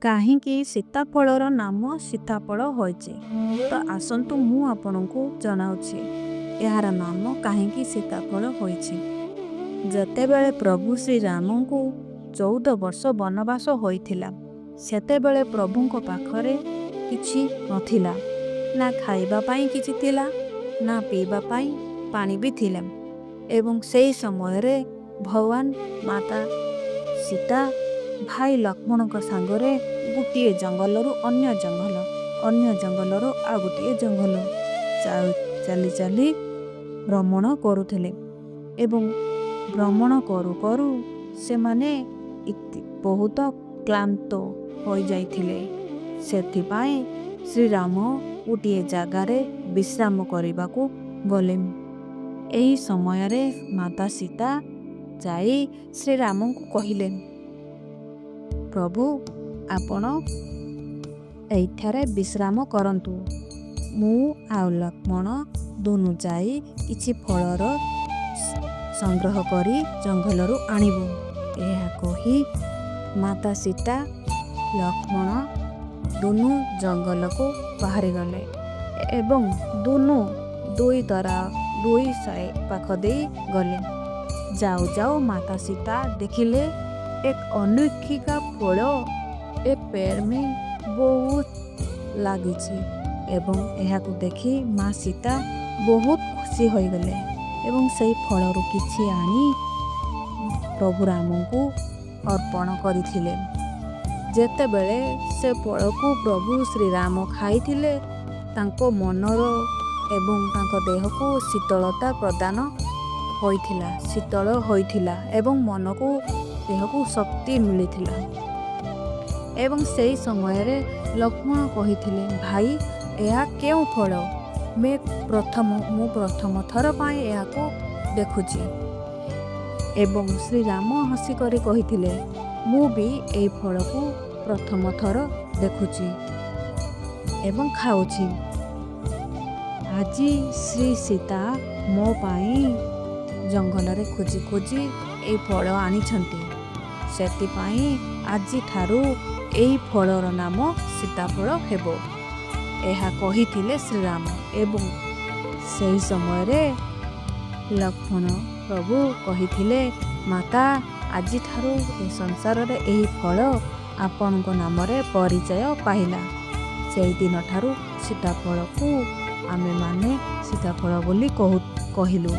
କାହିଁକି ସୀତାଫଳର ନାମ ସୀତାଫଳ ହୋଇଛି? ତ ଆସନ୍ତୁ ମୁଁ ଆପଣଙ୍କୁ ଜଣାଉଛି ଏହାର ନାମ କାହିଁକି ସୀତାଫଳ ହୋଇଛି। ଯେତେବେଳେ ପ୍ରଭୁ ଶ୍ରୀରାମଙ୍କୁ 14 ବର୍ଷ ବନବାସ ହୋଇଥିଲା, ସେତେବେଳେ ପ୍ରଭୁଙ୍କ ପାଖରେ କିଛି ନଥିଲା। ନା ଖାଇବା ପାଇଁ କିଛି ଥିଲା, ନା ପିଇବା ପାଇଁ ପାଣି ବି ଥିଲା। ଏବଂ ସେହି ସମୟରେ ଭଗବାନ ମାତା ସୀତା ଭାଇ ଲକ୍ଷ୍ମଣଙ୍କ ସାଙ୍ଗରେ ଗୋଟିଏ ଜଙ୍ଗଲରୁ ଅନ୍ୟ ଜଙ୍ଗଲରୁ ଆଉ ଗୋଟିଏ ଜଙ୍ଗଲ ଚାଲି ଚାଲି ଭ୍ରମଣ କରୁଥିଲେ। ଏବଂ ଭ୍ରମଣ କରୁ କରୁ ସେମାନେ ବହୁତ କ୍ଳାନ୍ତ ହୋଇଯାଇଥିଲେ। ସେଥିପାଇଁ ଶ୍ରୀରାମ ଗୋଟିଏ ଜାଗାରେ ବିଶ୍ରାମ କରିବାକୁ ଗଲେ। ଏହି ସମୟରେ ମାତା ସୀତା ଯାଇ ଶ୍ରୀରାମଙ୍କୁ କହିଲେ, ପ୍ରଭୁ ଆପଣ ଏଇଠାରେ ବିଶ୍ରାମ କରନ୍ତୁ, ମୁଁ ଆଉ ଲକ୍ଷ୍ମଣ ଦୁନୁ ଯାଇ କିଛି ଫଳର ସଂଗ୍ରହ କରି ଜଙ୍ଗଲରୁ ଆଣିବୁ। ଏହା କହି ମାତା ସୀତା ଲକ୍ଷ୍ମଣ ଦୁନୁ ଜଙ୍ଗଲକୁ ବାହାରିଗଲେ ଏବଂ ଦୁନୁ ଦୁଇ ପାଖ ଦେଇ ଗଲେ। ଯାଉ ଯାଉ ମାତା ସୀତା ଦେଖିଲେ ଏକ ଅନୀକ୍ଷା ଫଳ ଏ ପେड़ में ବହୁତ ଲାଗିଛି ଏବଂ ଏହାକୁ ଦେଖି ମା ସୀତା ବହୁତ ଖୁସି ହୋଇଗଲେ ଏବଂ ସେହି ଫଳରୁ କିଛି ଆଣି ପ୍ରଭୁ ରାମଙ୍କୁ ଅର୍ପଣ କରିଥିଲେ। ଯେତେବେଳେ ସେ ଫଳକୁ ପ୍ରଭୁ ଶ୍ରୀରାମ ଖାଇଥିଲେ, ତାଙ୍କ ମନର ଏବଂ ତାଙ୍କ ଦେହକୁ ଶୀତଳତା ପ୍ରଦାନ ଶୀତଳ ହୋଇଥିଲା ଏବଂ ଦେହକୁ ଶକ୍ତି ମିଳିଥିଲା। ଏବଂ ସେହି ସମୟରେ ଲକ୍ଷ୍ମଣ କହିଥିଲେ, ଭାଇ ଏହା କେଉଁ ଫଳ? ମୁଁ ପ୍ରଥମ ଥର ପାଇଁ ଏହାକୁ ଦେଖୁଛି। ଏବଂ ଶ୍ରୀରାମ ହସିକରି କହିଥିଲେ, ମୁଁ ବି ଏହି ଫଳକୁ ପ୍ରଥମ ଥର ଦେଖୁଛି ଏବଂ ଖାଉଛି। ଆଜି ଶ୍ରୀ ସୀତା ମୋ ପାଇଁ ଜଙ୍ଗଲରେ ଖୋଜି ଖୋଜି ଏହି ଫଳ ଆଣିଛନ୍ତି। ସେଥିପାଇଁ ଆଜିଠାରୁ ଏହି ଫଳର ନାମ ସୀତାଫଳ ହେବ। ଏହା କହିଥିଲେ ଶ୍ରୀରାମ। ଏବଂ ସେହି ସମୟରେ ଲକ୍ଷ୍ମଣ ପ୍ରଭୁ କହିଥିଲେ, ମାତା ଆଜିଠାରୁ ଏ ସଂସାରରେ ଏହି ଫଳ ଆପଣଙ୍କ ନାମରେ ପରିଚୟ ପାଇଲା। ସେହିଦିନ ଠାରୁ ସୀତାଫଳକୁ ଆମେମାନେ ସୀତାଫଳ ବୋଲି କହିଲୁ।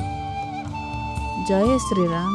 ଜୟ ଶ୍ରୀରାମ।